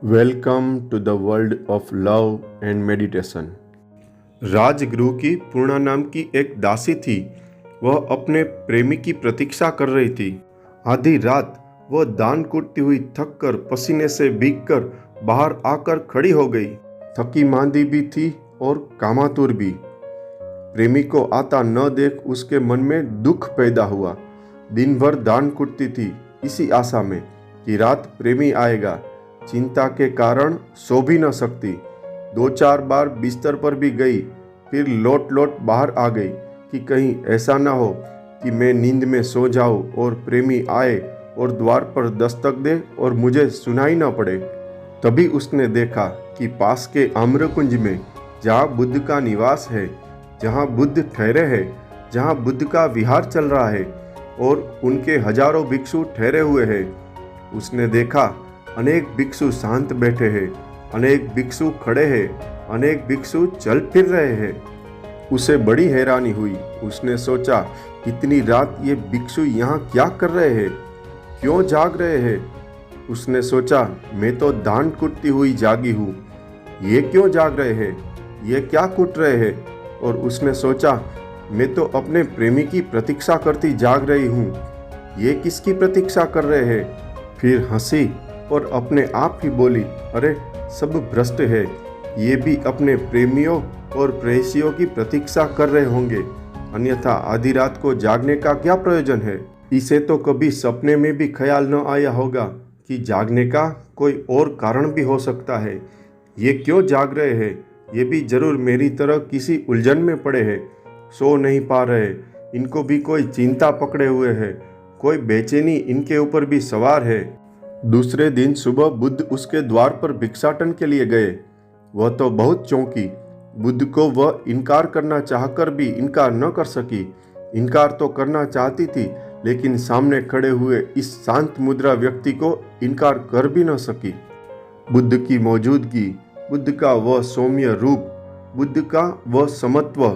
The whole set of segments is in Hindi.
Welcome to the world of love and meditation. Rajguru की पूर्णा नाम की एक दासी थी। वह अपने प्रेमी की प्रतीक्षा कर रही थी। आधी रात वह दान कूटती हुई थक कर पसीने से भीगकर बाहर आकर खड़ी हो गई। थकी मांदी भी थी और कामातुर भी। प्रेमी को आता न देख उसके मन में दुख पैदा हुआ। दिन भर दान कूटती थी इसी आशा में कि रात प्रेमी आएगा। चिंता के कारण सो भी न सकती। 2-4 बार बिस्तर पर भी गई, फिर लौट लौट बाहर आ गई कि कहीं ऐसा न हो कि मैं नींद में सो जाऊं और प्रेमी आए और द्वार पर दस्तक दे और मुझे सुनाई न पड़े। तभी उसने देखा कि पास के आम्रकुंज में, जहाँ बुद्ध का निवास है, जहाँ बुद्ध ठहरे हैं, जहाँ बुद्ध का विहार चल रहा है और उनके हजारों भिक्षु ठहरे हुए हैं, उसने देखा अनेक भिक्षु शांत बैठे हैं, अनेक भिक्षु खड़े हैं, अनेक भिक्षु चल फिर रहे हैं। उसे बड़ी हैरानी हुई। उसने सोचा, इतनी रात ये भिक्षु यहाँ क्या कर रहे हैं, क्यों जाग रहे हैं। उसने सोचा, मैं तो दान कूटती हुई जागी हूँ, ये क्यों जाग रहे हैं, ये क्या कूट रहे हैं। और उसने सोचा, मैं तो अपने प्रेमी की प्रतीक्षा करती जाग रही हूँ, ये किसकी प्रतीक्षा कर रहे हैं। फिर हंसी और अपने आप ही बोली, अरे सब भ्रष्ट है, ये भी अपने प्रेमियों और प्रेयसियों की प्रतीक्षा कर रहे होंगे, अन्यथा आधी रात को जागने का क्या प्रयोजन है। इसे तो कभी सपने में भी ख्याल न आया होगा कि जागने का कोई और कारण भी हो सकता है। ये क्यों जाग रहे हैं, ये भी जरूर मेरी तरह किसी उलझन में पड़े हैं, सो नहीं पा रहे, इनको भी कोई चिंता पकड़े हुए है, कोई बेचैनी इनके ऊपर भी सवार है। दूसरे दिन सुबह बुद्ध उसके द्वार पर भिक्षाटन के लिए गए। वह तो बहुत चौंकी। बुद्ध को वह इनकार करना चाहकर भी इनकार न कर सकी। इनकार तो करना चाहती थी, लेकिन सामने खड़े हुए इस शांत मुद्रा व्यक्ति को इनकार कर भी न सकी। बुद्ध की मौजूदगी, बुद्ध का वह सौम्य रूप, बुद्ध का वह समत्व,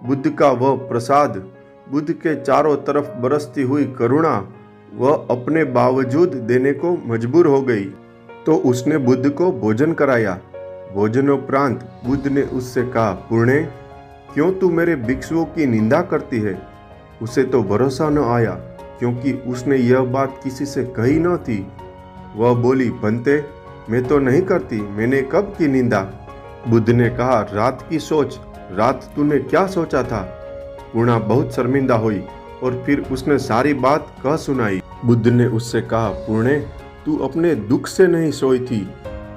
बुद्ध का वह प्रसाद, बुद्ध के चारों तरफ बरसती हुई करुणा, वह अपने बावजूद देने को मजबूर हो गई। तो उसने बुद्ध को भोजन कराया। भोजनोपरांत बुद्ध ने उससे कहा, पुण्य, क्यों तू मेरे भिक्षुओं की निंदा करती है। उसे तो भरोसा न आया, क्योंकि उसने यह बात किसी से कही न थी। वह बोली, बनते, मैं तो नहीं करती, मैंने कब की निंदा। बुद्ध ने कहा, रात की सोच, रात तूने क्या सोचा था। पूर्णा बहुत शर्मिंदा हुई और फिर उसने सारी बात कह सुनाई। बुद्ध ने उससे कहा, पुण्य, तू अपने दुख से नहीं सोई थी,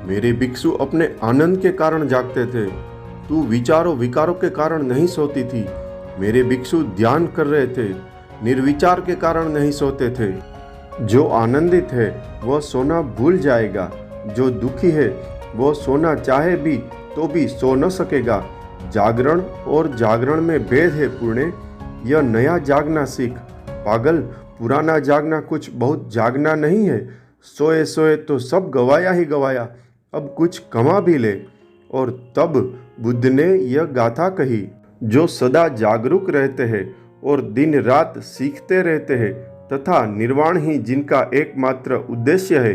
मेरे भिक्षु अपने आनंद के कारण जागते थे। तू विचारों विकारों के कारण नहीं सोती थी, मेरे भिक्षु ध्यान कर रहे थे, निर्विचार के कारण नहीं सोते थे। जो आनंदित है वह सोना भूल जाएगा, जो दुखी है वह सोना चाहे भी तो भी सो न सकेगा। जागरण और जागरण में भेद है पुण्य, यह नया जागना सीख। पागल, पुराना जागना कुछ बहुत जागना नहीं है। सोए सोए तो सब गवाया ही गवाया, अब कुछ कमा भी ले। और तब बुद्ध ने यह गाथा कही, जो सदा जागरूक रहते हैं और दिन रात सीखते रहते हैं तथा निर्वाण ही जिनका एकमात्र उद्देश्य है,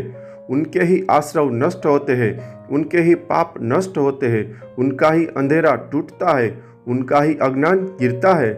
उनके ही आश्रव नष्ट होते हैं, उनके ही पाप नष्ट होते हैं, उनका ही अंधेरा टूटता है, उनका ही अज्ञान गिरता है।